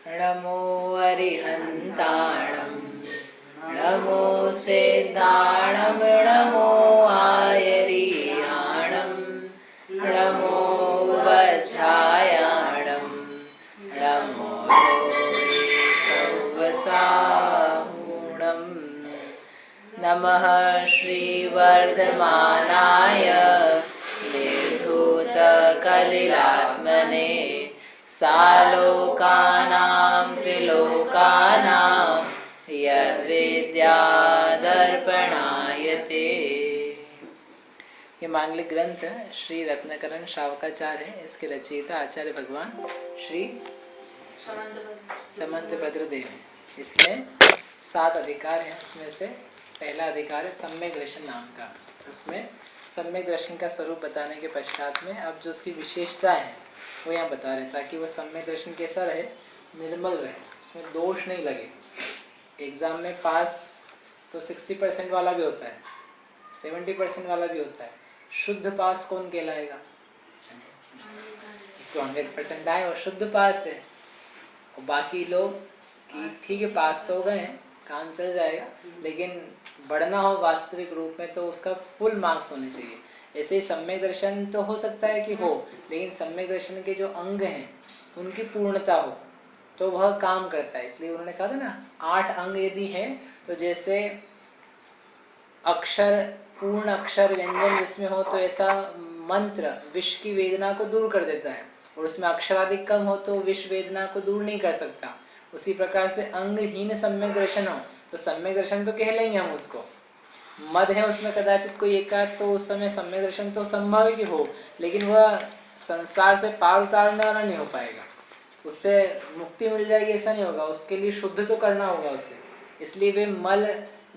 नमो अरिहन्ताणं नमो सिद्धाणं नमो आयरीयाणं नमो वज्रायाणं नमो सौवसाहूणं नमः श्रीवर्धमानाय निर्धूतकलिलात्मने सालोकानां त्रिलोकानां यद्विद्यादर्पणायते। ये मांगलिक ग्रंथ श्री रत्नकरण श्रावकाचार्य है। इसके रचयिता आचार्य भगवान श्री समंत भद्रदेव। इसमें 7 अधिकार हैं। उसमें से पहला अधिकार है सम्यक दर्शन नाम का। उसमें सम्यक दर्शन का स्वरूप बताने के पश्चात में अब जो उसकी विशेषता है वो यहाँ बता रहे, ताकि वो सम्यक दर्शन कैसा रहे, निर्मल रहे, उसमें दोष नहीं लगे। एग्जाम में पास तो 60% वाला भी होता है, 70% वाला भी होता है। शुद्ध पास कौन कहलाएगा? इसको 100% आए और शुद्ध पास है। और बाकी लोग कि ठीक है पास तो हो गए हैं, काम चल जाएगा, लेकिन बढ़ना हो वास्तविक रूप में तो उसका फुल मार्क्स होने चाहिए। ऐसे ही सम्यक दर्शन तो हो सकता है कि हो, लेकिन सम्यक दर्शन के जो अंग हैं उनकी पूर्णता हो तो वह काम करता है। इसलिए उन्होंने कहा था ना 8 अंग यदि हैं तो जैसे अक्षर, पूर्ण अक्षर व्यंजन जिसमें हो तो ऐसा मंत्र विष की वेदना को दूर कर देता है, और उसमें अक्षराधिक कम हो तो विष वेदना को दूर नहीं कर सकता। उसी प्रकार से अंगहीन सम्यक दर्शन हो तो सम्यक दर्शन तो कह लेंगे हम उसको। मद है उसमें कदाचित कोई एकाध, तो उस समय सम्यक दर्शन तो संभव है कि हो, लेकिन वह संसार से पार उतारने वाला नहीं हो पाएगा। उससे मुक्ति मिल जाएगी ऐसा नहीं होगा, उसके लिए शुद्ध तो करना होगा उससे। इसलिए वे मल,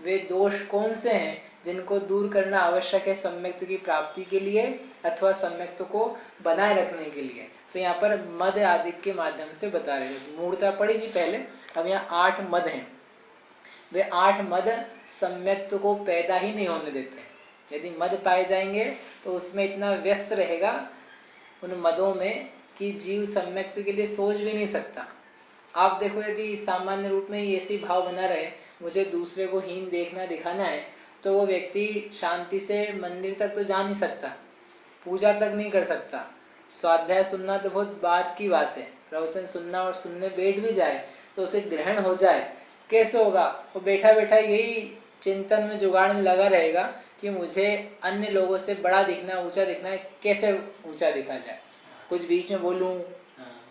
वे दोष कौन से हैं जिनको दूर करना आवश्यक है सम्यक्त्व की प्राप्ति के लिए अथवा सम्यक्त्व को बनाए रखने के लिए। तो यहाँ पर मद आदि के माध्यम से बता रहे हैं। मूर्ता पड़ी थी पहले, अब यहाँ 8 मद हैं। वे 8 मद सम्यक्त्व को पैदा ही नहीं होने देते। यदि मद पाए जाएंगे तो उसमें इतना व्यस्त रहेगा उन मदों में कि जीव सम्यक्त्व के लिए सोच भी नहीं सकता। आप देखो यदि सामान्य रूप में ऐसी भाव बना रहे मुझे दूसरे को हीन देखना दिखाना है, तो वो व्यक्ति शांति से मंदिर तक तो जा नहीं सकता, पूजा तक नहीं कर सकता। स्वाध्याय सुनना तो बहुत बात की बात है, प्रवचन सुनना और सुनने बैठ भी जाए तो उसे ग्रहण हो जाए, कैसे होगा? वो बैठा बैठा यही चिंतन में जुगाड़ में लगा रहेगा कि मुझे अन्य लोगों से बड़ा दिखना, ऊंचा दिखना है, कैसे ऊंचा दिखा जाए। कुछ बीच में बोलूं,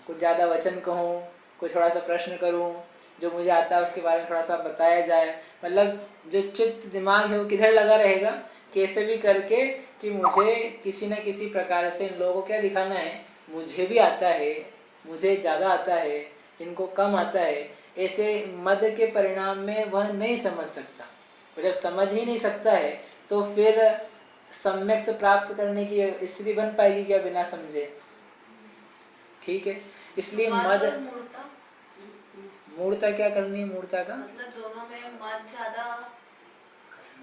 कुछ ज़्यादा वचन कहूं, कुछ थोड़ा सा प्रश्न करूं, जो मुझे आता है उसके बारे में थोड़ा सा बताया जाए। मतलब जो चित्त दिमाग है वो किधर लगा रहेगा, कैसे भी करके कि मुझे किसी न किसी प्रकार से इन लोगों को क्या दिखाना है, मुझे भी आता है, मुझे ज़्यादा आता है, इनको कम आता है। ऐसे मद के परिणाम में वह नहीं समझ सकता। और जब समझ ही नहीं सकता है तो फिर सम्यक प्राप्त करने की स्थिति बन पाएगी क्या बिना समझे? ठीक है, इसलिए मद मूर्ता क्या करनी है? मूर्ता का मतलब दोनों में मद ज्यादा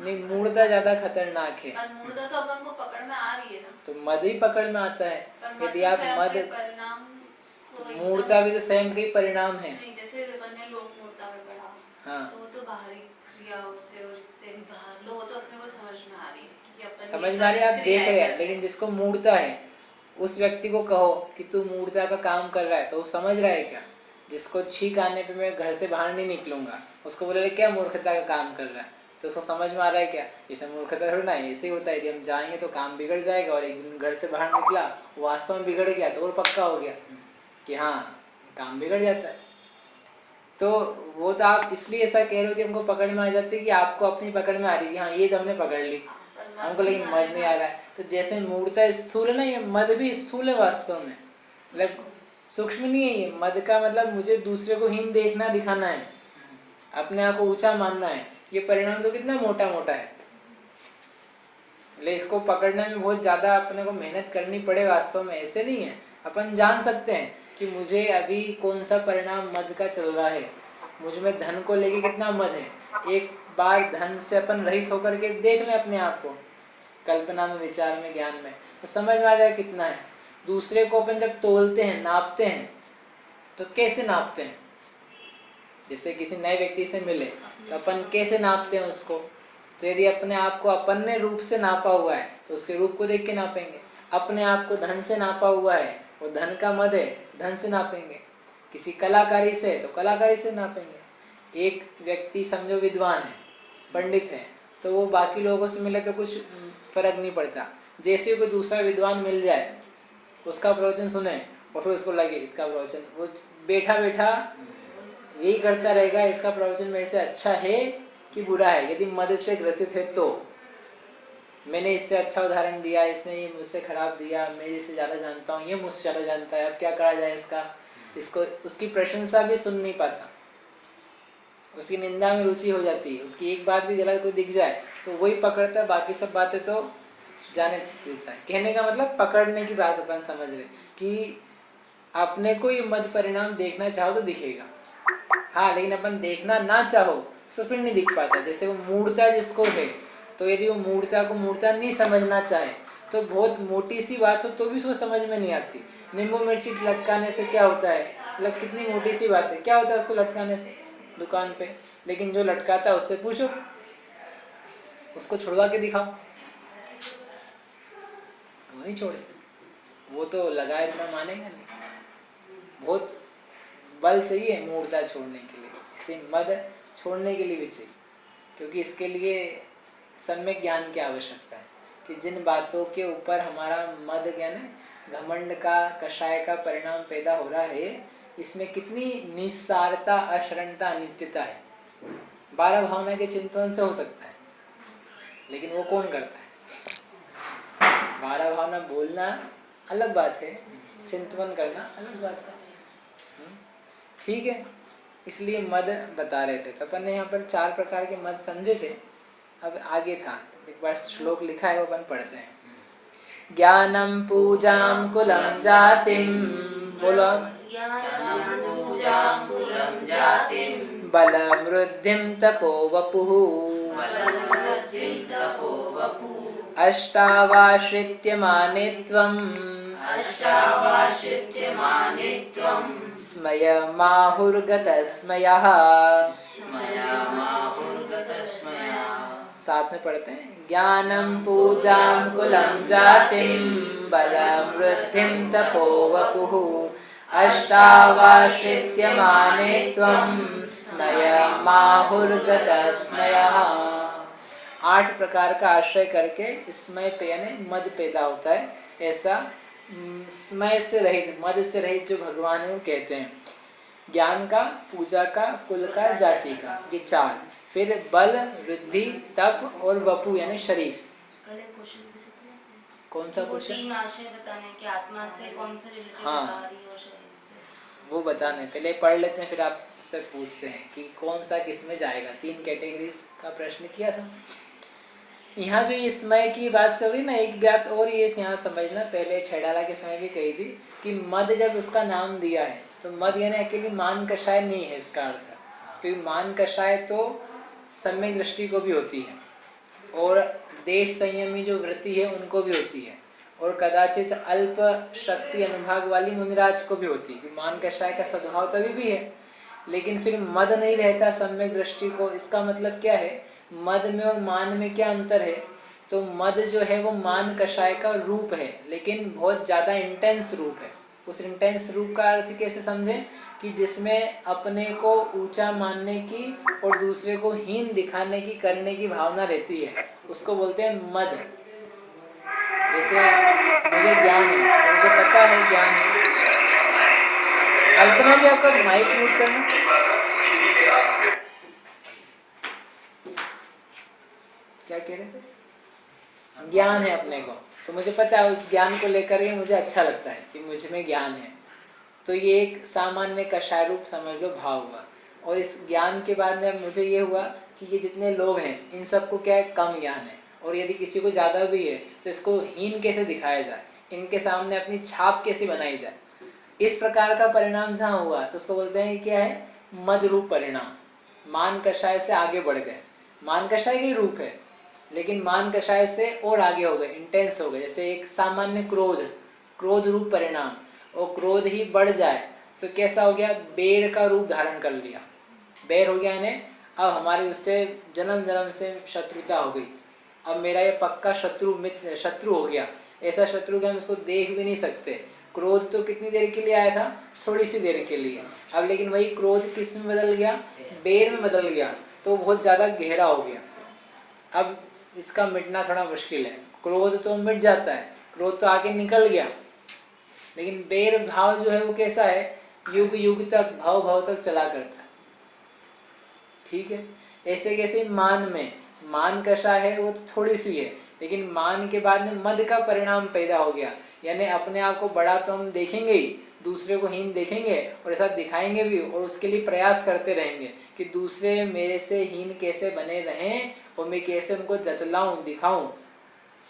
नहीं, मूर्ता ज्यादा खतरनाक है। मूर्ता तो अपन को पकड़ में आ रही है ना, तो मद ही पकड़ में आता है। यदि आप मद, मूर्ता भी तो स्वयं के परिणाम है। जैसे लोग मूर्ता में पढ़ा, हाँ, तो वो तो बाहरी क्रिया से और इससे बाहर लोग तो अपने को समझ में आ रही है कि अपन समझ में आ रही है, आप देख रहे हैं। लेकिन जिसको मूर्ता है उस व्यक्ति को कहो कि तू मूर्ता का काम कर रहा है तो वो समझ रहा है क्या? जिसको छींक आने पे मैं घर से बाहर नहीं निकलूंगा, उसको बोले क्या मूर्खता का काम कर रहा है, तो उसको समझ में आ रहा है क्या? इसे मूर्खता थोड़ा ना है, ऐसे ही होता है कि हम जाएंगे तो काम बिगड़ जाएगा, और एक दिन घर से बाहर निकला वास्तव में बिगड़ गया तो और पक्का हो गया कि हाँ काम बिगड़ जाता है। तो वो तो आप इसलिए ऐसा कह रहे हो कि हमको पकड़ में आ जाती है कि आपको अपनी पकड़ में आ रही है, हाँ ये तो हमने पकड़ ली, हमको लेकिन मद नहीं आ रहा है। तो जैसे मूर्ता स्थूल है ना, ये मद भी स्थूल है वास्तव में, मतलब सूक्ष्म नहीं है ये। मद का मतलब मुझे दूसरे को हीन देखना दिखाना है, अपने आप को ऊंचा मानना है। ये परिणाम तो कितना मोटा मोटा है, इसको पकड़ने में बहुत ज्यादा अपने को मेहनत करनी पड़े वास्तव में। ऐसे नहीं है, अपन जान सकते हैं कि मुझे अभी कौन सा परिणाम मद का चल रहा है, मुझ में धन को लेके कितना मद है। एक बार धन से अपन रहित होकर के देख लें अपने आप को, कल्पना में, विचार में, ज्ञान में, तो समझ में आ जाए कितना है। दूसरे को अपन जब तोलते हैं, नापते हैं, तो कैसे नापते हैं? जैसे किसी नए व्यक्ति से मिले तो अपन कैसे नापते हैं उसको, तो यदि अपने आप को अपन ने रूप से नापा हुआ है तो उसके रूप को देख के नापेंगे। अपने आप को धन से नापा हुआ है, वो धन का मद है, धन से नापेंगे। किसी कलाकारी से है तो कलाकारी से नापेंगे। एक व्यक्ति समझो विद्वान है, पंडित है, तो वो बाकी लोगों से मिले तो कुछ फर्क नहीं पड़ता। जैसे कोई दूसरा विद्वान मिल जाए, उसका प्रवचन सुने और फिर उसको लगे इसका प्रवचन, वो बैठा बैठा यही करता रहेगा, इसका प्रवचन मेरे से अच्छा है कि बुरा है। यदि मद से ग्रसित है तो मैंने इससे अच्छा उदाहरण दिया, इसने ये मुझसे खराब दिया, मैं इससे ज़्यादा जानता हूँ, ये मुझसे ज़्यादा जानता है, अब क्या करा जाए इसको उसकी प्रशंसा भी सुन नहीं पाता, उसकी निंदा में रुचि हो जाती है। उसकी एक बात भी गलत कोई दिख जाए तो वही पकड़ता है, बाकी सब बातें तो जाने देता है। कहने का मतलब पकड़ने की बात अपन समझ रहे कि अपने को ये मद परिणाम देखना चाहो तो दिखेगा, हाँ, लेकिन अपन देखना ना चाहो तो फिर नहीं दिख पाता। जैसे वो मूर्ता जिसको है, तो यदि वो मूर्ता को मूर्ता नहीं समझना चाहे तो बहुत मोटी सी बात हो तो भी उसको समझ में नहीं आती। नींबू मिर्ची लटकाने से क्या होता है, मतलब कितनी मोटी सी बात है, क्या होता है उसको लटकाने से दुकान पे, लेकिन जो लटकाता है उससे पूछो, उसको छुड़वा के दिखाओ, वो नहीं छोड़े, वो तो लगाए बिना मानेगा नहीं। बहुत बल चाहिए मूर्ता छोड़ने के लिए, ऐसे मद छोड़ने के लिए भी चाहिए, क्योंकि इसके लिए सम्यक ज्ञान की आवश्यकता है कि जिन बातों के ऊपर हमारा मद ज्ञान है, घमंड का, कषाय का परिणाम पैदा हो रहा है, इसमें कितनी निस्सारता, अशरणता, अनित्यता है। 12 भावना के चिंतन से हो सकता है, लेकिन वो कौन करता है? 12 भावना बोलना अलग बात है, चिंतन करना अलग बात है। ठीक है, इसलिए मद बता रहे थे। तो अपन ने यहाँ पर 4 प्रकार के मद समझे थे। अब आगे था, एक बार श्लोक लिखा है वो अपन पढ़ते हैं। ज्ञानम पूजाम कुलम जातिम, बोलो, बलम वृद्धिम तपो वपुः, अष्टावाश्रित्य मानित्वम्, स्मयमाहुर्गतस्मयः। साथ में पढ़ते हैं। ज्ञानम पूजाम कुलम जातिम, बलम वृद्धिम तपो वपुः, अष्टावाश्रित्य मानित्वम्, स्मयमाहुर्गतस्मयः। 8 प्रकार का आश्रय करके स्मय पे यानी मद पैदा होता है। ऐसा स्मय से रहित, मद से रहित जो भगवान है वो कहते हैं। ज्ञान का, पूजा का, कुल का, जाति का, ये 4। फिर बल, वृद्धि, तप और वपु यानी शरीर। कौन सा क्वेश्चन? 3 आशय बताने कि आत्मा से कौन से रिलेटेड हाँ, और शरीर से, वो बताने। पहले पढ़ लेते हैं, फिर आप से पूछते हैं कि कौन सा किस में जाएगा। 3 कैटेगरीज का प्रश्न किया था। यहाँ जो ये स्मय की बात चल रही ना, एक बात और ये यहाँ समझना, पहले छैडाला के समय भी कही थी कि मद जब उसका नाम दिया है तो मद यानी अकेली मान कषाय नहीं है इसका अर्थ, क्योंकि मान कषाय तो सम्यक दृष्टि को भी होती है और देश संयमी जो वृत्ति है उनको भी होती है, और कदाचित अल्प शक्ति अनुभाग वाली मुनिराज को भी होती है। मान कषाय का सद्भाव तभी भी है, लेकिन फिर मद नहीं रहता सम्यक दृष्टि को। इसका मतलब क्या है, मद में और मान में क्या अंतर है? तो मद जो है वो मान कषाय का रूप है, लेकिन बहुत ज्यादा इंटेंस रूप है। उस इंटेंस रूप का अर्थ कैसे समझें कि जिसमें अपने को ऊंचा मानने की और दूसरे को हीन दिखाने की, करने की भावना रहती है, उसको बोलते हैं मद। जैसे मुझे ज्ञान है, मुझे पता है ज्ञान है। कल्पना जी आपका माइक म्यूट करना। क्या कह रहे थे? ज्ञान है अपने को, तो मुझे पता है उस ज्ञान को लेकर ही मुझे अच्छा लगता है कि मुझ में ज्ञान है। तो ये एक सामान्य कषाय रूप समझ लो भाव हुआ। और इस ज्ञान के बाद में मुझे ये हुआ कि ये जितने लोग हैं इन सबको क्या है, कम ज्ञान है, और यदि किसी को ज़्यादा भी है तो इसको हीन कैसे दिखाया जाए, इनके सामने अपनी छाप कैसे बनाई जाए। इस प्रकार का परिणाम जहाँ हुआ तो उसको बोलते हैं क्या है, मद रूप परिणाम। मान कषाय से आगे बढ़ गए, मान कषाय के रूप है लेकिन मान कषाय से और आगे हो गए, इंटेंस हो गए। जैसे एक सामान्य क्रोध रूप परिणाम, और क्रोध ही बढ़ जाए तो कैसा हो गया, बेर का रूप धारण कर लिया। बैर हो गया यानी अब हमारी उससे जन्म जन्म से शत्रुता हो गई, अब मेरा ये पक्का शत्रु हो गया। ऐसा शत्रु कि हम उसको देख भी नहीं सकते। क्रोध तो कितनी देर के लिए आया था, थोड़ी सी देर के लिए, अब लेकिन वही क्रोध किस में बदल गया, बैर में बदल गया, तो बहुत ज्यादा गहरा हो गया। अब इसका मिटना थोड़ा मुश्किल है। क्रोध तो मिट जाता है, क्रोध तो आगे निकल गया, लेकिन बैर भाव जो है वो कैसा है, युग युग तक भाव भाव तक चला करता है। ठीक है, ऐसे कैसे मान कषा है वो तो थोड़ी सी है, लेकिन मान के बाद में मद का परिणाम पैदा हो गया, यानी अपने आप को बड़ा तो हम देखेंगे ही, दूसरे को हीन देखेंगे और ऐसा दिखाएंगे भी, और उसके लिए प्रयास करते रहेंगे कि दूसरे मेरे से हीन कैसे बने रहें और मैं कैसे उनको जतलाऊं, दिखाऊं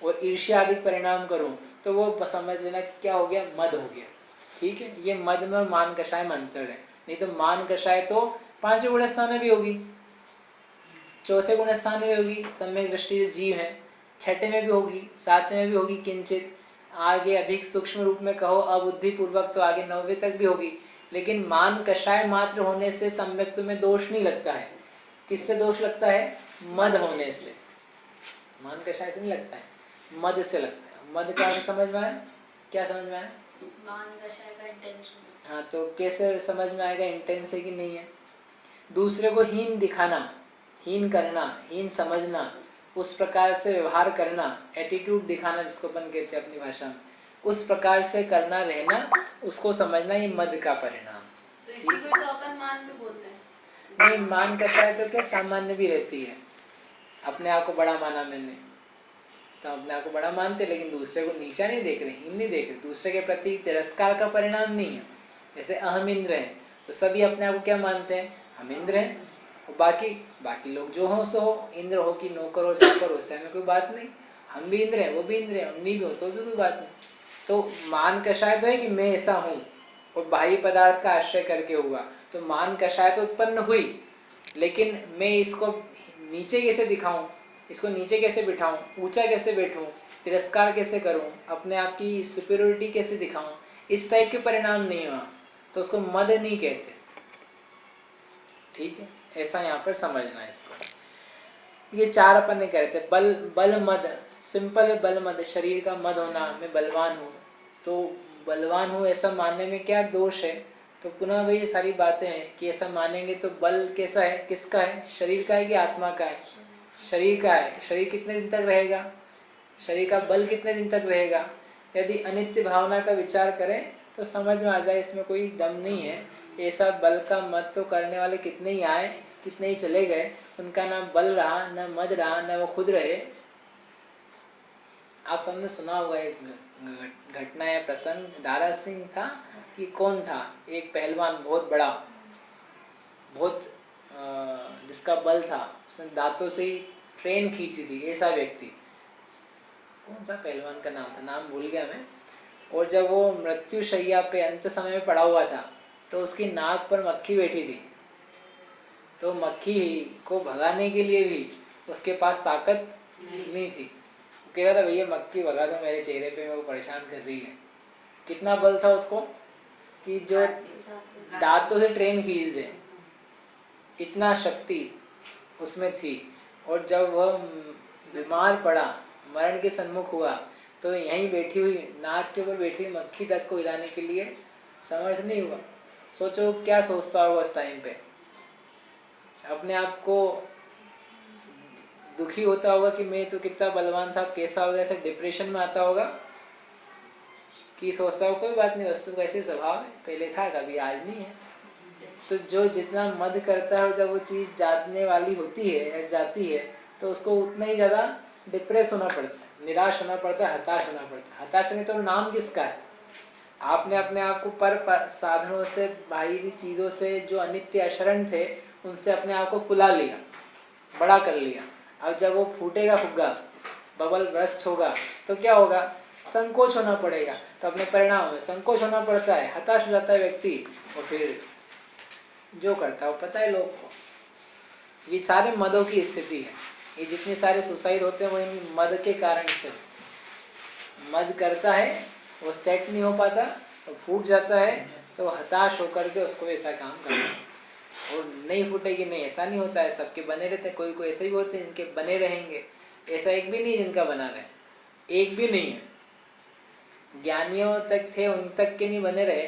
और ईर्ष्या आदि परिणाम करूं, तो वो समझ लेना क्या हो गया, मद हो गया। ठीक है, ये मद में और मान कषाय में अंतर है। नहीं तो मान कषाय तो 5 गुण स्थान में भी होगी, 4थे गुण स्थान में भी होगी, सम्यक दृष्टि जो जीव है, 6ठे में भी होगी, 7वें में भी होगी, किंचित आगे अधिक सूक्ष्म रूप में कहो अबुद्धि पूर्वक तो आगे 9वें तक भी होगी। लेकिन मान कषाय मात्र होने से सम्यक्त्व में दोष नहीं लगता है। किससे दोष लगता है, मद होने से। मान कषाय से नहीं लगता है, मद से लगता है। मद का समझ में आया, क्या समझ में आया, मान कषाय का इंटेंशन। हाँ, तो कैसे समझ में आएगा इंटेंस है कि नहीं है। दूसरे को हीन दिखाना, हीन करना, हीन समझना, उस प्रकार से व्यवहार करना, एटीट्यूड दिखाना जिसको अपन कहते हैं अपनी भाषा में, उस प्रकार से करना रहना, उसको समझना, ये मद का परिणाम। तो इसी को तो अपन मान भी बोलते हैं। नहीं, मान कषाय तो क्या सामान्य भी रहती है। अपने आप को बड़ा माना मैंने, तो अपने आप को बड़ा मानते, लेकिन दूसरे को नीचा नहीं देख रहे, हीन नहीं देख रहे, दूसरे के प्रति तिरस्कार का परिणाम नहीं है। जैसे अहम इंद्र है, तो सभी अपने आप को क्या मानते हैं, हम इंद्र हैं, और बाकी लोग जो हो सो हो, इंद्र हो कि नौकर हो चाकर, उससे हमें कोई बात नहीं। हम भी इंद्र हैं, वो भी इंद्र हैं, उन्हीं भी हो तो भी कोई बात नहीं। तो मान कषाय तो है कि मैं ऐसा हूँ और बाह्य पदार्थ का आश्रय करके हुआ, तो मान कषाय तो उत्पन्न हुई, लेकिन मैं इसको नीचे कैसे दिखाऊं, इसको नीचे कैसे बिठाऊं, ऊंचा कैसे बैठूं, तिरस्कार कैसे करूं, अपने आप की सुपीरियरिटी कैसे दिखाऊं, इस टाइप के परिणाम नहीं हुआ, तो उसको मद नहीं कहते। ठीक है, ऐसा यहाँ पर समझना है इसको। ये 4 अपन ने कहते हैं, बल मद, सिंपल है बल मद, शरीर का मद होना, मैं बलवान हूँ, तो बलवान हूँ ऐसा मानने में क्या दोष है। तो पुनः वही सारी बातें हैं कि ऐसा मानेंगे तो बल कैसा है, किसका है, शरीर का है कि आत्मा का है, शरीर का है। शरीर कितने दिन तक रहेगा, शरीर का बल कितने दिन तक रहेगा। यदि अनित्य भावना का विचार करें तो समझ में आ जाए इसमें कोई दम नहीं है। ऐसा बल का मत तो करने वाले कितने ही आए, कितने ही चले गए, उनका ना बल रहा, ना मद रहा, ना वो खुद रहे। आप सबने सुना होगा एक घटना या प्रसंग, दारा सिंह था कि कौन था, एक पहलवान बहुत बड़ा, बहुत जिसका बल था, उसने दांतों से ही ट्रेन खींची थी, ऐसा व्यक्ति। कौन सा पहलवान का नाम था, नाम भूल गया मैं। और जब वो मृत्यु शैया पे अंत समय में पड़ा हुआ था, तो उसकी नाक पर मक्खी बैठी थी, तो मक्खी को भगाने के लिए भी उसके पास ताकत नहीं थी। वो कह रहा था भैया मक्खी भगा दो मेरे चेहरे पे, वो परेशान कर रही है। कितना बल था उसको कि जो दांतों से ट्रेन खींच दे, इतना शक्ति उसमें थी। और जब वह बीमार पड़ा, मरण के सन्मुख हुआ, तो यहीं बैठी हुई, नाक के ऊपर बैठी हुई मक्खी तक को हिलाने के लिए समर्थ नहीं हुआ। सोचो क्या सोचता होगा उस टाइम पे, अपने आप को दुखी होता होगा कि मैं तो कितना बलवान था, कैसा होगा, ऐसे डिप्रेशन में आता होगा कि सोचता हो कोई बात नहीं, वस्तु का ऐसे स्वभाव है, पहले था कभी आज नहीं है। तो जो जितना मद करता है, जब वो चीज जाने वाली होती है या जाती है, तो उसको उतना ही ज्यादा डिप्रेस होना पड़ता है, निराश होना पड़ता है, हताश होना पड़ता है। हताश नहीं तो नाम किसका है, आपने अपने आप को पर साधनों से, बाहरी चीजों से जो अनित्य अशरण थे, उनसे अपने आप को फुला लिया, बड़ा कर लिया। अब जब वो फूटेगा फुग्गा, बबल ब्रस्ट होगा, तो क्या होगा, संकोच होना पड़ेगा। तो अपने परिणाम में संकोच होना पड़ता है, हताश हो जाता है व्यक्ति, और फिर जो करता है वो पता है लोग को। ये सारे मदों की स्थिति है। ये जितने सारे सुसाइड होते हैं वो इन मद के कारण से। मद करता है, वो सेट नहीं हो पाता, तो फूट जाता है, तो हताश होकर के उसको ऐसा काम करना। और नहीं फूटेगी नहीं, ऐसा नहीं होता है, सबके बने रहते हैं। कोई कोई ऐसे भी होते हैं जिनके बने रहेंगे, ऐसा एक भी नहीं जिनका बना रहे, एक भी नहीं है। ज्ञानियों तक थे, उन तक के नहीं बने रहे,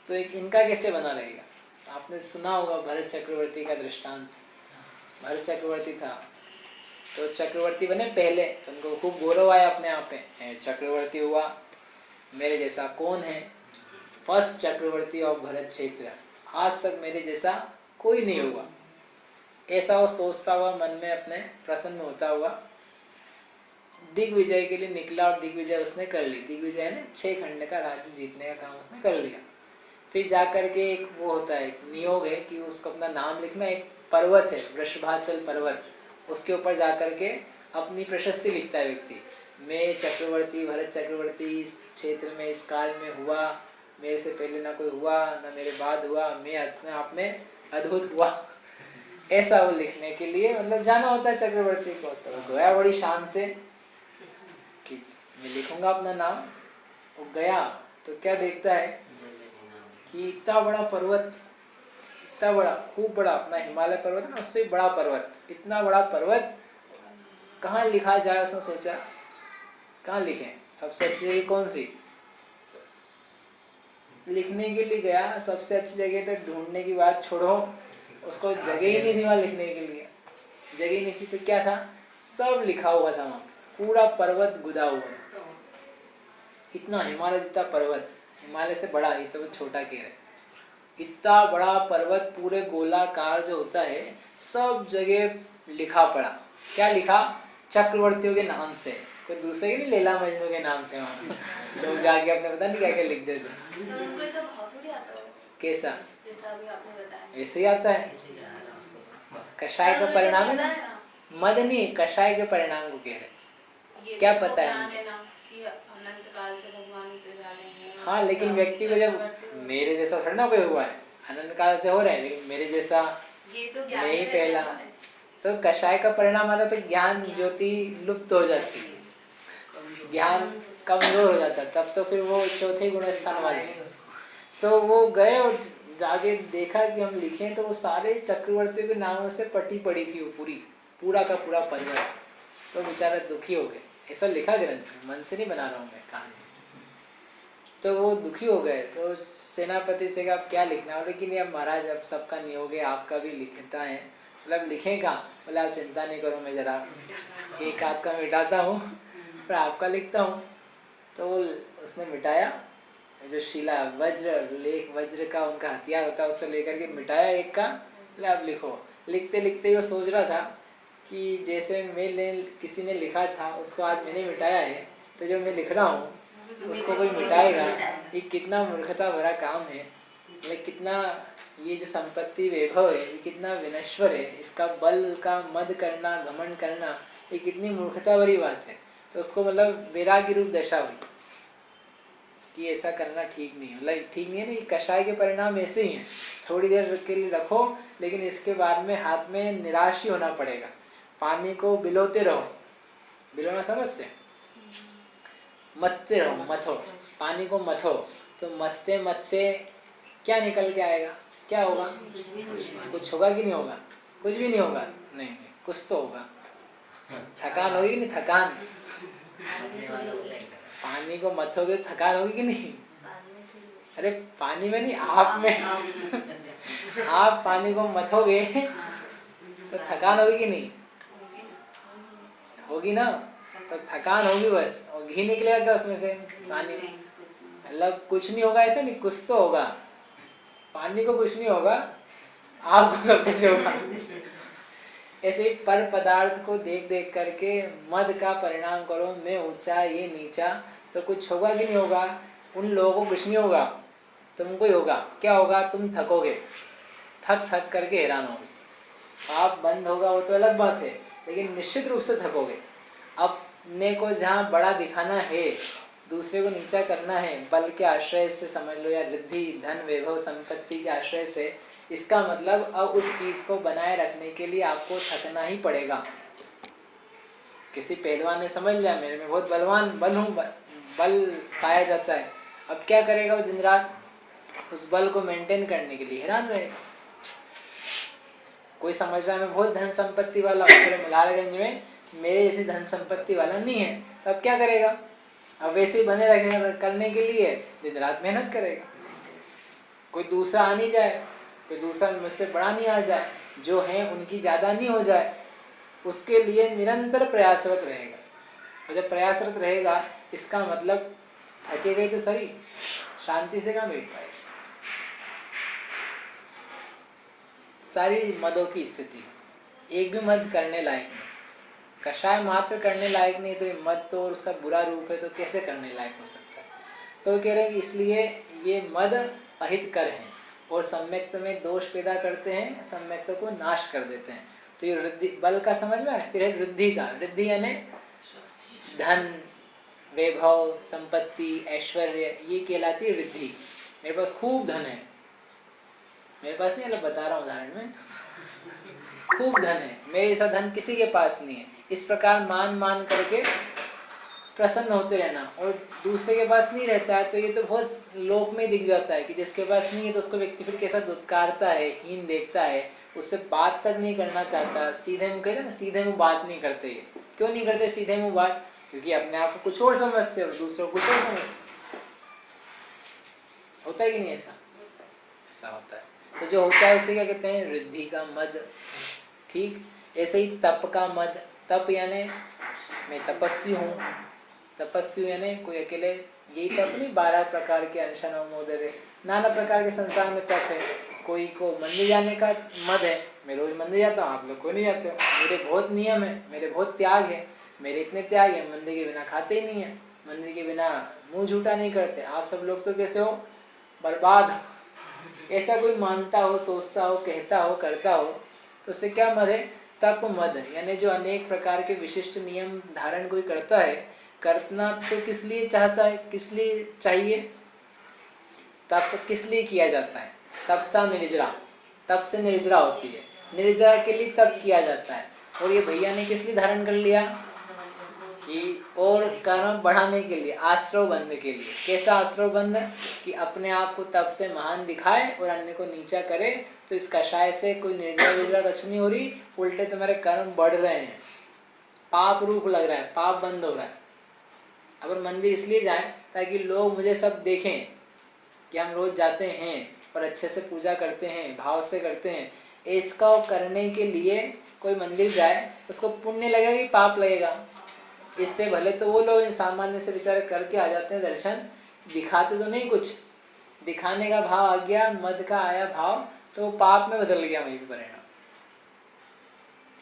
तो एक इनका कैसे बना रहेगा। आपने सुना होगा भरत चक्रवर्ती का दृष्टांत। भरत चक्रवर्ती था तो चक्रवर्ती बने पहले, तो उनको खूब गौरव आया अपने आप पे, चक्रवर्ती हुआ, मेरे जैसा कौन है, फर्स्ट चक्रवर्ती ऑफ भरत क्षेत्र, आज तक मेरे जैसा कोई नहीं हुआ। ऐसा वो सोचता हुआ मन में अपने प्रसन्न होता हुआ दिग्विजय के लिए निकला, और दिग्विजय उसने कर ली। दिग्विजय ने 6 खंड का राज्य जीतने का काम उसने कर लिया। फिर जाकर के एक वो होता है, एक नियोग है कि उसको अपना नाम लिखना, एक पर्वत है वृषभाचल पर्वत, उसके ऊपर जाकर के अपनी प्रशस्ति लिखता है व्यक्ति। मैं चक्रवर्ती भरत चक्रवर्ती इस क्षेत्र में इस काल में हुआ, मेरे से पहले ना कोई हुआ ना मेरे बाद हुआ, मैं अपने आप में अद्भुत हुआ। ऐसा वो लिखने के लिए मतलब जाना होता है चक्रवर्ती को। तो गया बड़ी शान से कि मैं लिखूंगा अपना नाम। वो गया तो क्या देखता है कि इतना बड़ा पर्वत, इतना बड़ा, खूब बड़ा, अपना हिमालय पर्वत है ना, उससे बड़ा पर्वत, इतना बड़ा पर्वत कहाँ लिखा जाए। उसने सोचा कहाँ लिखें, सबसे अच्छी जगह कौन सी। लिखने के लिए गया, सबसे अच्छी जगह तो ढूंढने की बात छोड़ो, उसको जगह ही नहीं थी वहां लिखने के लिए। जगह ही नहीं थी तो क्या था, सब लिखा हुआ था वहां, पूरा पर्वत गुदा हुआ। इतना हिमालय जितना पर्वत, हिमालय से बड़ा, ये तो छोटा कह रहे, इतना बड़ा पर्वत पूरे गोलाकार जो होता है, सब जगह लिखा पड़ा। क्या लिखा, चक्रवर्तियों के नाम से, कोई दूसरे के नहीं, लैला मजनू के नाम थे वहाँ। लोग जाके अपने पता नहीं क्या क्या लिख देते। उनको ऐसा भाव थोड़ी आता हो, कैसा, जैसा अभी आपने बताया ऐसे ही आता है। कषाय का परिणाम है ना, मद नहीं, कषाय के परिणाम को कह रहे। क्या पता है ना कि अनंत काल से भगवान होते जा रहे हैं। हाँ, लेकिन व्यक्ति को जब मेरे जैसा थोड़ा ना कोई हुआ है, अनंत काल से हो रहा है, लेकिन मेरे जैसा ये तो ज्ञान नहीं है पहला, तो कषाय का परिणाम आता तो ज्ञान ज्योति लुप्त हो जाती, ज्ञान कमजोर हो जाता, तब तो फिर वो चौथे गुण स्थान वाले। तो वो गए और जाके देखा कि हम लिखें, तो वो सारे चक्रवर्तियों के नामों से पटी पड़ी थी वो पूरा का पूरा पर्वत। तो बेचारा दुखी हो गए, ऐसा लिखा ग्रंथ, मन से नहीं बना रहा हूँ मैं कहानी। तो वो दुखी हो गए, तो सेनापति से कहा आप क्या लिखना, लेकिन अब महाराज अब सबका नियोग है, आपका भी लिखता है, मतलब लिखेगा। बोले आप चिंता नहीं करो, मैं जरा एक आध का मिटाता हूँ पर आपका लिखता हूँ। तो उसने मिटाया, जो शिला वज्र, लेख वज्र का उनका हथियार होता है, उससे लेकर के मिटाया एक का। बोले आप लिखो। लिखते लिखते ही वो सोच रहा था कि जैसे किसी ने लिखा था उसको आज मैंने मिटाया है, तो जो मैं लिख रहा हूँ उसको कोई मिटाएगा, ये कितना मूर्खता भरा काम है। मतलब कितना ये जो संपत्ति वैभव है ये कितना विनश्वर है, इसका बल का मद करना, घमंड करना, ये कितनी मूर्खता भरी बात है। तो उसको मतलब वैराग्य रूप दशा हुई कि ऐसा करना ठीक नहीं है। मतलब ठीक नहीं है ना, ये कषाय के परिणाम ऐसे ही हैं, थोड़ी देर के लिए रखो, लेकिन इसके बाद में हाथ में निराश ही होना पड़ेगा। पानी को बिलोते रहो, बिलोना समझते, मथते रहो, मथो, पानी को मथो, तो मथते मथते क्या निकल के आएगा, क्या होगा, कुछ होगा कि नहीं होगा, कुछ भी नहीं होगा, नहीं कुछ तो होगा, थकान होगी कि नहीं, थकान, पानी को मथोगे थकान होगी कि नहीं, अरे पानी में नहीं, आप में आप पानी को मथोगे तो थकान होगी कि नहीं, होगी ना, तो थकान होगी बस, और घी निकलेगा क्या उसमें से, पानी, मतलब कुछ नहीं होगा ऐसा नहीं, कुछ तो होगा। पानी को कुछ नहीं होगा, आपको सब कुछ होगा। ऐसे पर पदार्थ को देख देख करके मद का परिणाम करो, मैं ऊंचा ये नीचा, तो कुछ होगा कि नहीं होगा, उन लोगों को कुछ नहीं होगा, तुमको ही होगा। क्या होगा, तुम थकोगे, थक थक करके हैरान होगे। आप बंद होगा वो तो अलग बात है, लेकिन निश्चित रूप से थकोगे। अपने को जहाँ बड़ा दिखाना है, दूसरे को नीचा करना है, बल के आश्रय से समझ लो, या रिद्धि धन वैभव संपत्ति के आश्रय से, इसका मतलब अब उस चीज को बनाए रखने के लिए आपको थकना ही पड़ेगा। किसी पहलवान ने समझ लिया मेरे में बहुत बलवान बल हूँ, बल पाया जाता है, अब क्या करेगा वो दिन रात उस बल को मेंटेन करने के लिए हैरान रहेगा। कोई समझ रहा है मैं बहुत धन संपत्ति वाला हूँ, फिर मल्हारगंज में मेरे जैसी धन संपत्ति वाला नहीं है, तो अब क्या करेगा? अब वैसे ही बने रखेगा, करने के लिए दिन रात मेहनत करेगा। कोई दूसरा आ नहीं जाए, कोई दूसरा मुझसे बड़ा नहीं आ जाए, जो है उनकी ज़्यादा नहीं हो जाए, उसके लिए निरंतर प्रयासरत रहेगा। और जब प्रयासरत रहेगा, इसका मतलब थके गए तो शरीर शांति से कहाँ बैठ पाएगा। सारी मदों की स्थिति, एक भी मद करने लायक नहीं, कषाय मात्र करने लायक नहीं, तो ये मद तो उसका बुरा रूप है, तो कैसे करने लायक हो सकता है? तो कह रहे हैं कि इसलिए ये मद अहितकर हैं और सम्यक्त में दोष पैदा करते हैं, सम्यक्त को नाश कर देते हैं। तो ये वृद्धि बल का समझ में आया। फिर है वृद्धि का। वृद्धि यानी धन, वैभव, संपत्ति, ऐश्वर्य, ये कहलाती है वृद्धि। मेरे पास खूब धन है, मेरे पास नहीं, बता रहा हूँ उदाहरण में, खूब धन है, मेरे ऐसा धन किसी के पास नहीं है, इस प्रकार मान मान करके प्रसन्न होते रहना। और दूसरे के पास नहीं रहता है तो ये तो बहुत लोक में दिख जाता है कि जिसके पास नहीं है तो उसको व्यक्ति फिर कैसा दुत्कारता है, हीन देखता है, उससे बात तक नहीं करना चाहता। सीधे मुंह कहते ना, सीधे मुंह बात नहीं करते। ये क्यों नहीं करते सीधे मुंह बात? क्योंकि अपने आप को कुछ और समझते और दूसरों को कुछ और समझते। होता है कि नहीं ऐसा? ऐसा होता है। तो जो होता है उसे क्या कहते हैं? वृद्धि का मद। ठीक ऐसे ही तप का मद। तप यानी मैं तपस्वी हूँ, तपस्वी यानी कोई अकेले यही तप नहीं, 12 प्रकार के अनशन मोदरे, नाना प्रकार के संसार में तप है। कोई को मंदिर जाने का मद है, मैं रोज मंदिर जाता हूँ, आप लोग कोई नहीं जाते हो। मेरे बहुत नियम है, मेरे बहुत त्याग है, मेरे इतने त्याग है, मंदिर के बिना खाते ही नहीं है, मंदिर के बिना मुंह झूठा नहीं करते। आप सब लोग तो कैसे हो? बर्बाद। ऐसा कोई मानता हो, सोचता हो, कहता हो, करता हो, तो उससे क्या मद है? तप मद। यानी जो अनेक प्रकार के विशिष्ट नियम धारण कोई करता है, करना तो किस लिए चाहता है, किस लिए चाहिए? तप किस लिए किया जाता है? तपसा निर्जरा, तप से निर्जरा होती है, निर्जरा के लिए तप किया जाता है। और ये भैया ने किस लिए धारण कर लिया? कि और कर्म बढ़ाने के लिए, आश्रव बंध के लिए। कैसा आश्रव बंध? कि अपने आप को तप से महान दिखाए और अन्य को नीचा करे। तो इस कषाय से कोई निर्जरा विजरा कुछ नहीं हो रही, उल्टे तुम्हारे कर्म बढ़ रहे हैं, पाप रूप लग रहा है, पाप बंद हो रहा है। अब मंदिर इसलिए जाए ताकि लोग मुझे सब देखें कि हम रोज जाते हैं और अच्छे से पूजा करते हैं, भाव से करते हैं। इसका करने के लिए कोई मंदिर जाए, उसको पुण्य लगेगा कि पाप लगेगा? इससे भले तो वो लोग सामान्य से बेचारे करके आ जाते हैं दर्शन, दिखाते तो नहीं कुछ, दिखाने का भाव आ गया, मद का आया भाव, तो पाप में बदल गया वही परिणाम।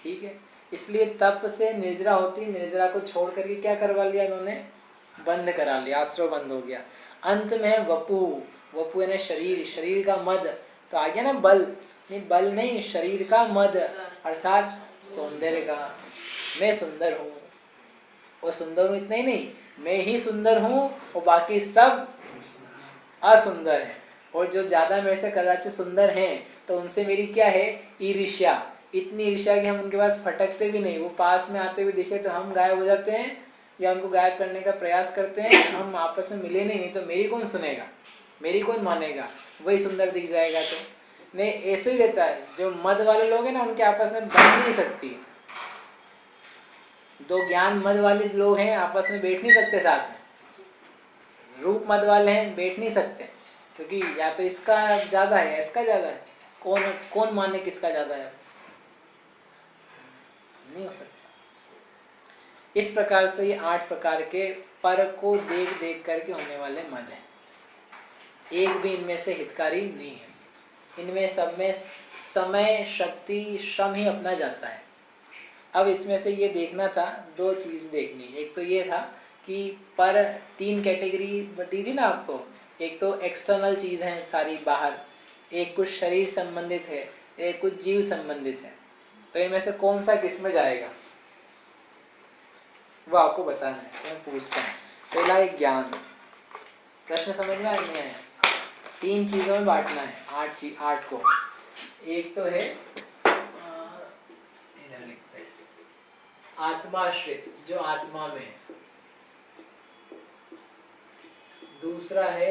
ठीक है, इसलिए तप से निर्जरा होती, निर्जरा को छोड़ करके क्या करवा लिया इन्होंने? बंद करा लिया, आश्रव बंद हो गया। अंत में वपु, वपु यानी शरीर, शरीर का मद। तो आ गया ना बल, नहीं बल नहीं, शरीर का मद अर्थात सौंदर्य का। मैं सुंदर हूँ, और सुंदर हूँ इतना ही नहीं, मैं ही सुंदर हूँ और बाकी सब असुंदर है। और जो ज्यादा मेरे से कदाचित सुंदर हैं तो उनसे मेरी क्या है? ईर्ष्या। इतनी ईर्ष्या कि हम उनके पास फटकते भी नहीं। वो पास में आते हुए दिखे तो हम गायब हो जाते हैं या उनको गायब करने का प्रयास करते हैं, हम आपस में मिले नहीं तो मेरी कौन सुनेगा, मेरी कौन मानेगा? वही सुंदर दिख जाएगा तो नहीं। ऐसे ही रहता है। जो मद वाले लोग हैं ना, उनके आपस में बन नहीं सकती। दो ज्ञान मद वाले लोग हैं, आपस में बैठ नहीं सकते साथ में। रूप मद वाले हैं, बैठ नहीं सकते, क्योंकि या तो इसका ज्यादा है या इसका ज्यादा है। कौन कौन माने किसका ज्यादा है? नहीं हो सकता। इस प्रकार से ये 8 प्रकार के पर को देख देख करके होने वाले मद हैं। एक भी इनमें से हितकारी नहीं है। इनमें सब में समय, शक्ति, श्रम ही अपना जाता है। अब इसमें से ये देखना था, 2 चीज देखनी। एक तो ये था कि पर 3 कैटेगरी बती थी ना आपको। एक तो एक्सटर्नल चीज है सारी बाहर, एक कुछ शरीर संबंधित है, एक कुछ जीव संबंधित है। तो इनमें से कौन सा किस में जाएगा वो आपको बताना है। मैं पूछता हूँ। पहला है ज्ञान। प्रश्न समझ में नहीं आया? 3 चीजों में बांटना है 8 को। एक तो है आत्माश्रित, जो आत्मा में है। दूसरा है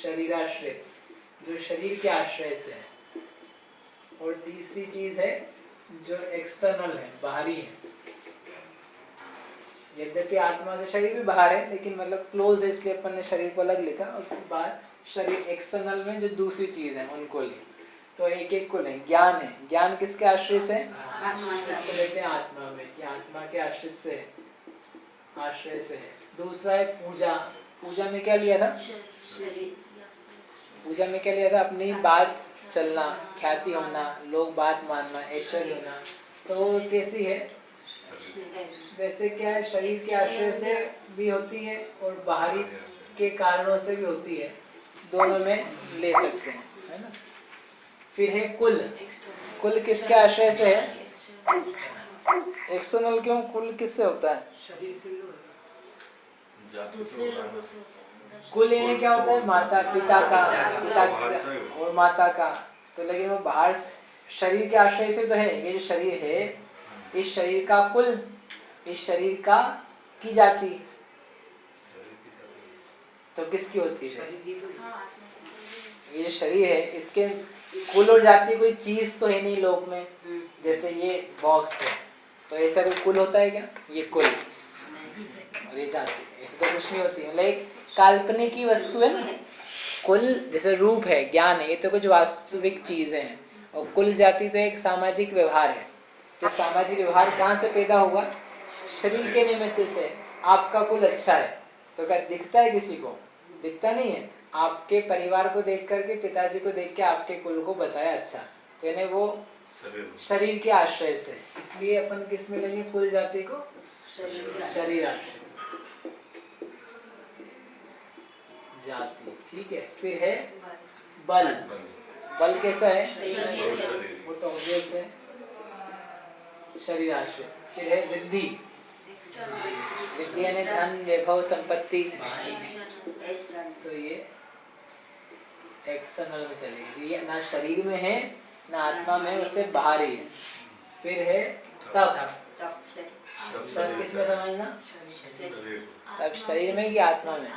शरीराश्रित, जो शरीर के आश्रय से है। और तीसरा तीसरी चीज है जो एक्सटर्नल है, बाहरी है। यद्यपि आत्मा से शरीर भी बाहर है, लेकिन मतलब क्लोज है इसलिए अपन ने शरीर को अलग लिखा। और उसके बाद शरीर एक्सटर्नल में जो दूसरी चीज है उनको ली। तो एक एक को लें। ज्ञान है, ज्ञान किसके आश्रित है? इसको लेते हैं आत्मा में, कि आत्मा के आश्रित से, आश्रय से है। दूसरा है पूजा। पूजा में क्या लिया था? पूजा में क्या लिया था? अपनी बात चलना, ख्याति होना, लोग बात मानना, ऐश्वर्य होना। तो कैसी है? वैसे क्या है, शरीर के आश्रय से भी होती है और बाहरी के कारणों से भी होती है, दोनों में ले सकते हैं, है ना। फिर है कुल। कुल किसके आश्रय से है? एक्सटर्नल क्यों? कुल किससे होता है? कुल यानी क्या होता है? माता पिता का, पिता और माता का। तो लेकिन वो बाहर शरीर के आश्रय से तो है। ये जो शरीर है, इस शरीर का कुल, इस शरीर का की जाति, तो किसकी होती है? ये जो शरीर है, इसके कुल और जाति कोई चीज तो है नहीं लोक में। जैसे ये बॉक्स है, तो ऐसा कोई कुल होता है क्या? ये कुल और ये जाति, ऐसे तो कुछ नहीं होती है। मतलब एक काल्पनिक की वस्तु है ना। कुल जैसे रूप है, ज्ञान है, ये तो कुछ वास्तविक चीजें हैं। और कुल जाति तो एक सामाजिक व्यवहार है। तो सामाजिक व्यवहार कहाँ से पैदा हुआ? शरीर के निमित्त से। आपका कुल अच्छा है तो क्या दिखता है किसी को? दिखता नहीं है। आपके परिवार को देख करके, पिताजी को देख के आपके कुल को बताया अच्छा, तो यानी वो शरीर के आश्रय से। इसलिए अपन किस में लेंगे कुल जाति को? शरीर आश्रय जाति, ठीक है। फिर है बल। बल कैसा है? वो तो ऑब्वियस है, शरीर आश्रय। फिर है रिद्धि। रिद्धि यानी धन, वैभव, संपत्ति। तो ये एक्सटर्नल में चलेगी। ये ना शरीर में है ना आत्मा में, उससे बाहर ही है। फिर है तप। तप किसमें समझना? तब शरीर में कि आत्मा में?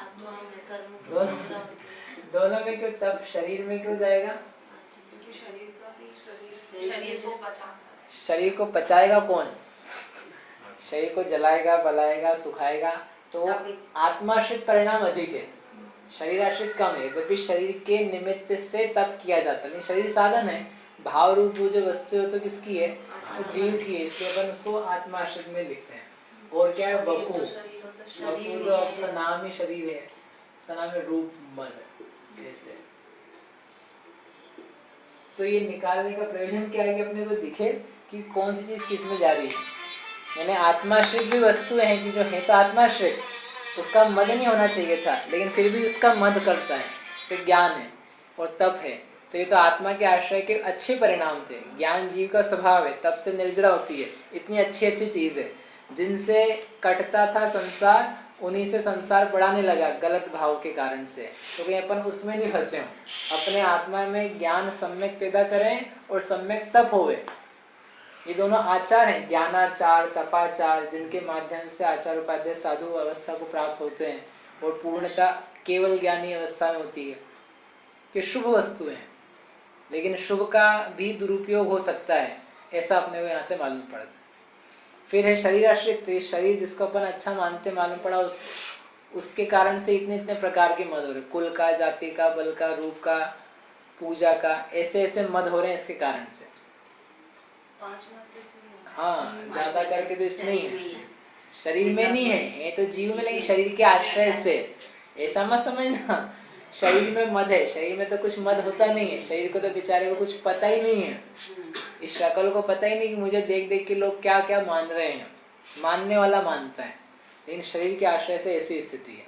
दोनों में क्यों? तब शरीर में क्यों जाएगा? शरीर को पचाएगा कौन? शरीर को जलाएगा, बलाएगा, सुखाएगा। तो आत्माश्रित परिणाम अधिक है, शरीर आश्रित कम है। यद्यपि शरीर के निमित्त से तप किया जाता है, लेकिन शरीर साधन है। भाव रूप वो जो वस्तु है तो किसकी है? तो जीव की है, इसलिए अपन उसको आत्माश्रित में लिखते हैं। और क्या है? वपु। वपु तो अपना नाम ही शरीर है, उसका नाम है रूप मद। ऐसे तो ये निकालने का प्रयोजन क्या है कि अपने को दिखे कि कौन सी चीज किस में जा रही है। यानी आत्माश्रित भी वस्तुएं हैं कि जो है तो आत्माश्रित, उसका मद नहीं होना चाहिए था, लेकिन फिर भी उसका मद करता है। इससे ज्ञान है और तप है, तो ये तो आत्मा के आश्रय के अच्छे परिणाम थे। ज्ञान जीव का स्वभाव है, तप से निर्जरा होती है। इतनी अच्छी अच्छी चीज है जिनसे कटता था संसार, उन्हीं से संसार बढ़ाने लगा गलत भाव के कारण से। तो कहीं अपन उसमें नहीं फंसे हों। अपने आत्मा में ज्ञान सम्यक पैदा करें और सम्यक तप होवे। ये दोनों आचार हैं, ज्ञानाचार, तपाचार, जिनके माध्यम से आचार उपाध्याय साधु अवस्था को प्राप्त होते हैं और पूर्णता केवल ज्ञानी अवस्था में होती है। कि शुभ वस्तु है, लेकिन शुभ का भी दुरुपयोग हो सकता है, ऐसा अपने को यहाँ से मालूम पड़ता है। फिर है शरीर आश्रित। तो शरीर जिसको अपन अच्छा मानते मालूम पड़ा, उसके कारण से इतने इतने प्रकार के मद हो रहे, कुल का, जाति का, बल का, रूप का, पूजा का, ऐसे ऐसे मद हो रहे हैं इसके कारण से। हाँ, ज्यादा करके तो इसमें ही है, शरीर में नहीं है, ये तो जीव में, लेकिन शरीर के आश्रय से। ऐसा मत समझना शरीर में मद है, शरीर में तो कुछ मद होता नहीं है। शरीर को तो बेचारे को कुछ पता ही नहीं है, इस शक्ल को पता ही नहीं कि मुझे देख देख के लोग क्या क्या मान रहे हैं। मानने वाला मानता है, लेकिन शरीर के आश्रय से ऐसी स्थिति है।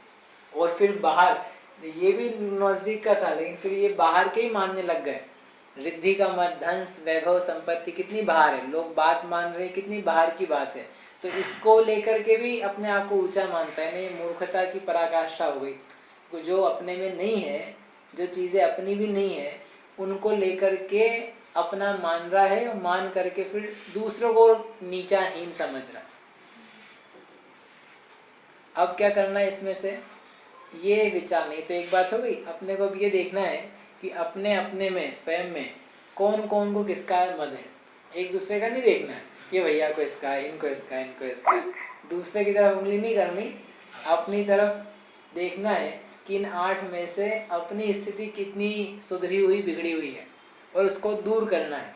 और फिर बाहर, ये भी नजदीक का था, लेकिन फिर ये बाहर के ही मानने लग गए। रिद्धि का मत, धन, वैभव, संपत्ति कितनी बाहर है, लोग बात मान रहे हैं, कितनी बाहर की बात है। तो इसको लेकर के भी अपने आप को ऊंचा मानता है। नहीं, मूर्खता की पराकाष्ठा हो गई। जो अपने में नहीं है, जो चीजें अपनी भी नहीं है, उनको लेकर के अपना मान रहा है और मान करके फिर दूसरों को नीचा हीन समझ रहा है। अब क्या करना है इसमें से? ये विचार नहीं तो एक बात हो गई। अपने को अब ये देखना है कि अपने अपने में, स्वयं में कौन कौन को किसका मद है, एक दूसरे का नहीं देखना है, ये भैया को इसका है, इनको इसका है, इनको इसका है, दूसरे की तरफ उंगली नहीं करनी, अपनी तरफ देखना है कि इन 8 में से अपनी स्थिति कितनी सुधरी हुई बिगड़ी हुई है और उसको दूर करना है।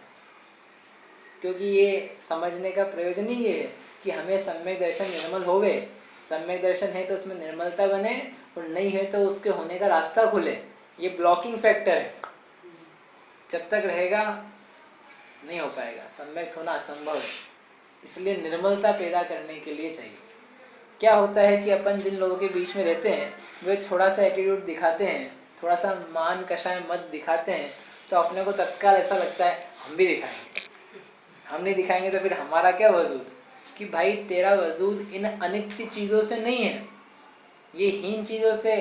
क्योंकि ये समझने का प्रयोजन ही ये है कि हमें सम्यक दर्शन निर्मल होवे, सम्यक दर्शन है तो उसमें निर्मलता बने और नहीं है तो उसके होने का रास्ता खुले। ये ब्लॉकिंग फैक्टर है, जब तक रहेगा नहीं हो पाएगा, सम्यक होना असंभव है। इसलिए निर्मलता पैदा करने के लिए चाहिए। क्या होता है कि अपन जिन लोगों के बीच में रहते हैं वे थोड़ा सा एटीट्यूड दिखाते हैं, थोड़ा सा मान कषाय मत दिखाते हैं, तो अपने को तत्काल ऐसा लगता है हम भी दिखाएंगे, हम नहीं दिखाएंगे तो फिर हमारा क्या वजूद, कि भाई तेरा वजूद इन अनित्य चीज़ों से नहीं है, ये हीन चीज़ों से,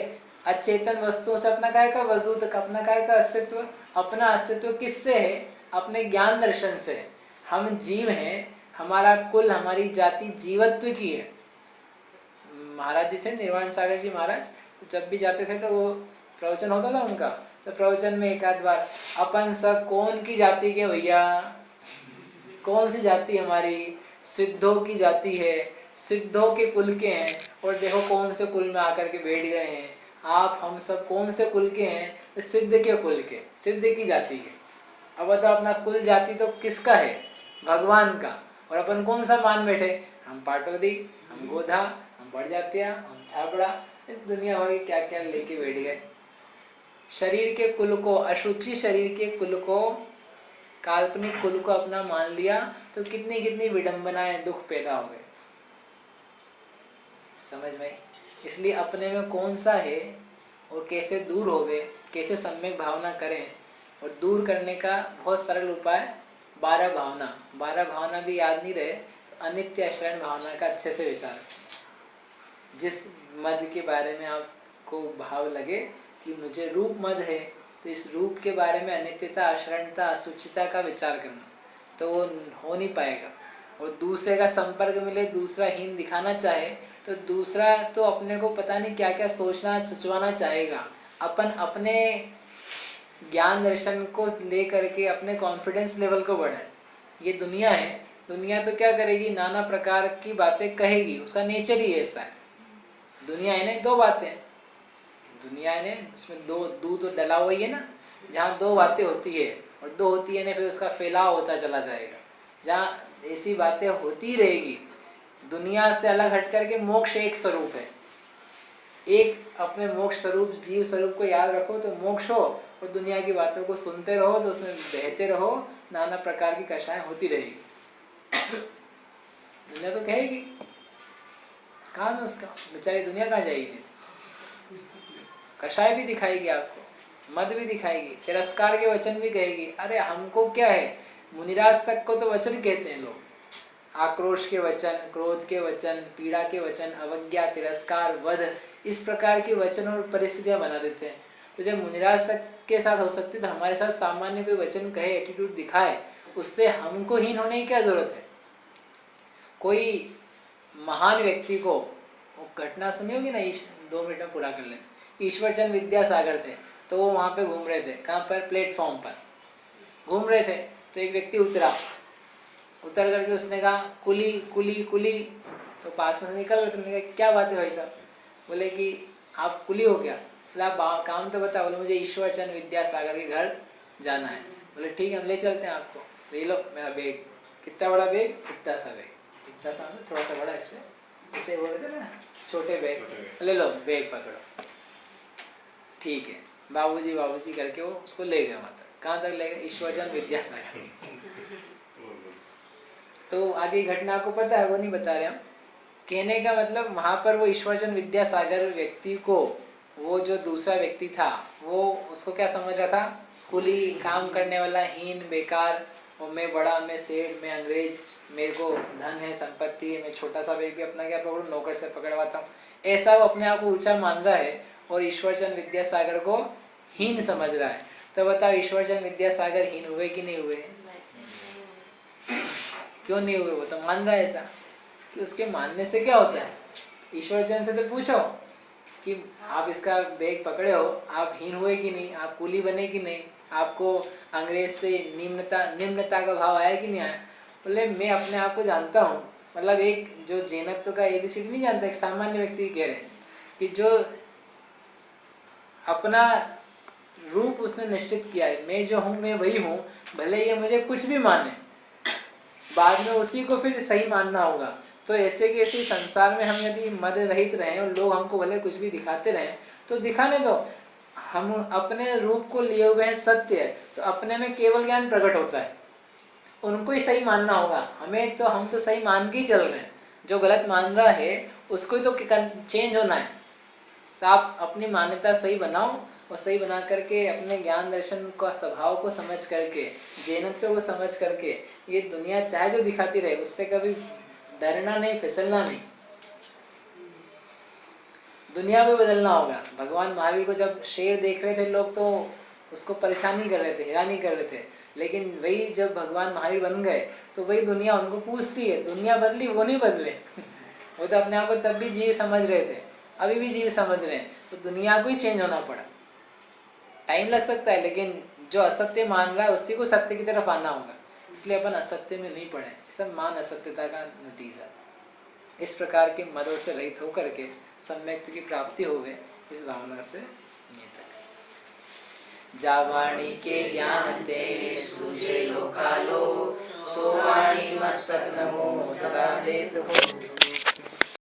अचेतन वस्तुओं से अपना काय का वजूद, अपना काय का अस्तित्व, अपना अस्तित्व किससे है, अपने ज्ञान दर्शन से। हम जीव हैं, हमारा कुल, हमारी जाति जीवत्व की है। महाराज जी थे निर्वाण सागर जी महाराज, तो जब भी जाते थे तो वो प्रवचन होता था उनका, तो प्रवचन में एक आध बार अपन सब कौन की जाति के भैया, कौन सी जाति हमारी, सिद्धों की जाति है, सिद्धों के कुल के हैं, और देखो कौन से कुल में आकर के बैठ गए हैं आप, हम सब कौन से कुल के हैं, तो सिद्ध के कुल के, सिद्ध की जाति के। अब बताओ अपना कुल जाति तो किसका है, भगवान का, और अपन कौन सा मान बैठे, हम पाटोदी, हम गोधा, हम बढ़ जातिया, हम छाबड़ा, इस दुनिया भर क्या क्या लेके बैठ गए। शरीर के कुल को, अशुचि शरीर के कुल को, काल्पनिक कुल को अपना मान लिया तो कितनी कितनी विडंबनाएं, दुख पैदा हो गए, समझ में। इसलिए अपने में कौन सा है और कैसे दूर होवे, कैसे सम्यक भावना करें, और दूर करने का बहुत सरल उपाय 12 भावना। 12 भावना भी याद नहीं रहे तो अनित्य अशरण भावना का अच्छे से विचार। जिस मद के बारे में आपको भाव लगे कि मुझे रूप मद है, तो इस रूप के बारे में अनित्यता, अशरणता, असुचिता का विचार करना, तो वो हो नहीं पाएगा। और दूसरे का संपर्क मिले, दूसरा हीन दिखाना चाहे तो दूसरा तो अपने को पता नहीं क्या क्या सोचना सोचवाना चाहेगा। अपन अपने ज्ञान दर्शन को ले करके अपने कॉन्फिडेंस लेवल को बढ़ाए। ये दुनिया है, दुनिया तो क्या करेगी, नाना प्रकार की बातें कहेगी, उसका नेचर ही ऐसा है। दुनिया है ना, 2 बातें, दुनिया है ना, उसमें दूध तो डला हुआ ही है ना, जहाँ 2 बातें होती है और 2 होती है ना, फिर उसका फैलाव होता चला जाएगा। जहाँ ऐसी बातें होती रहेगी, दुनिया से अलग हट करके मोक्ष एक स्वरूप है। एक अपने मोक्ष स्वरूप, जीव स्वरूप को याद रखो तो मोक्ष हो, और दुनिया की बातों को सुनते रहो तो उसमें बहते रहो, नाना प्रकार की कषाएं होती रहेगी। दुनिया तो कहेगी, काम है उसका, बेचारी दुनिया कहाँ जाएगी, कषाय भी दिखाएगी आपको, मद भी दिखाएगी, तिरस्कार के वचन भी कहेगी। अरे हमको क्या है, मुनिराज तक को तो वचन कहते हैं लोग, आक्रोश के वचन, क्रोध के वचन, पीड़ा के वचन, अवज्ञा, तिरस्कार, वध, इस प्रकार के वचन और परिस्थितियां बना देते हैं। तो जब मुनिराज तक के साथ हो सकती तो हमारे साथ सामान्य कोई वचन कहे, एटीट्यूड दिखाए, उससे हमको हीन होने की क्या जरूरत है। कोई महान व्यक्ति को, वो घटना सुनी होगी ना, 2 मिनट में पूरा कर लें। ईश्वरचंद विद्यासागर थे, तो वो वहाँ पे घूम रहे थे, कहाँ पर, प्लेटफॉर्म पर घूम रहे थे। तो एक व्यक्ति उतर करके उसने कहा कुली कुली कुली, तो पास में से निकल रहे, तुमने कहा क्या बात है भाई साहब, बोले कि आप कुली हो क्या, बोले आप काम तो बता, बोले मुझे ईश्वरचंद विद्यासागर के घर जाना है। बोले ठीक है हम ले चलते हैं आपको, ले लो मेरा बैग, कितना बड़ा बैग, इतना सा बैग, इतना सा थोड़ा सा बड़ा, इससे इसे बोल रहे थे ना छोटे बैग, ले लो बैग पकड़ो, ठीक है बाबूजी बाबूजी करके वो उसको ले गए। मतलब कहाँ तक ले गए, ईश्वरचंद विद्यासागर। तो आगे घटना को पता है, वो नहीं बता रहे हम। कहने का मतलब वहां पर वो ईश्वरचंद विद्यासागर व्यक्ति को, वो जो दूसरा व्यक्ति था, वो उसको क्या समझ रहा था, कुली, काम करने वाला, हीन, बेकार, और मैं बड़ा, मैं सेठ, मैं अंग्रेज, मेरे को धन है, संपत्ति है, मैं छोटा सा व्यक्ति अपना क्या पकड़ू, नौकर से पकड़वाता हूँ, ऐसा वो अपने आप को ऊंचा मान रहा है और ईश्वरचंद विद्यासागर को हीन समझ रहा है। तो बताओ ईश्वरचंद विद्यासागर हीन हुए कि नहीं हुए? क्यों नहीं हुए? वो तो मान रहा है ऐसा। कि उसके मानने से क्या होता है? ईश्वरचंद से तो पूछो कि आप इसका बैग पकड़े हो, आप हीन हुए कि नहीं, आप कुली बने कि नहीं, आपको अंग्रेज से निम्नता का भाव आया कि नहीं आया? बोले मैं अपने आप को जानता हूँ, मतलब एक जो जैनत्व का एबीसीडी नहीं जानता, एक सामान्य व्यक्ति कह रहे हैं कि जो अपना रूप उसने निश्चित किया है, मैं जो हूँ मैं वही हूँ, भले ये मुझे कुछ भी माने, बाद में उसी को फिर सही मानना होगा। तो ऐसे कि ऐसे संसार में हम यदि मद रहित रहें और लोग हमको भले कुछ भी दिखाते रहें तो दिखाने दो, हम अपने रूप को लिए हुए हैं, सत्य है, तो अपने में केवल ज्ञान प्रकट होता है, उनको ही सही मानना होगा। हमें तो हम तो सही मान के ही चल रहे हैं, जो गलत मान रहा है उसको ही तो चेंज होना है। तो आप अपनी मान्यता सही बनाओ और सही बना करके अपने ज्ञान दर्शन का स्वभाव को समझ करके, जैनत्व को समझ करके, ये दुनिया चाहे जो दिखाती रहे उससे कभी डरना नहीं, फिसलना नहीं। दुनिया को बदलना होगा। भगवान महावीर को जब शेर देख रहे थे लोग तो उसको परेशान नहीं कर रहे थे, हैरान नहीं कर रहे थे, लेकिन वही जब भगवान महावीर बन गए तो वही दुनिया उनको पूछती है, दुनिया बदली वो नहीं बदले वो तो अपने आप को तब भी जीव समझ रहे थे, अभी भी जीव समझ रहे हैं, तो दुनिया को ही चेंज होना पड़ा। टाइम लग सकता है, लेकिन जो असत्य मान रहा है उसी को सत्य की तरफ आना होगा। इसलिए अपन असत्य में नहीं पड़े, सब मान असत्यता का नतीजा। इस प्रकार के मदों से रहित होकर के सम्यक्त की प्राप्ति होवे, इस भावना से जावाणी के ज्ञान ते सूझे लोकालो, सो वाणी मस्तक नमो सदा देत हो।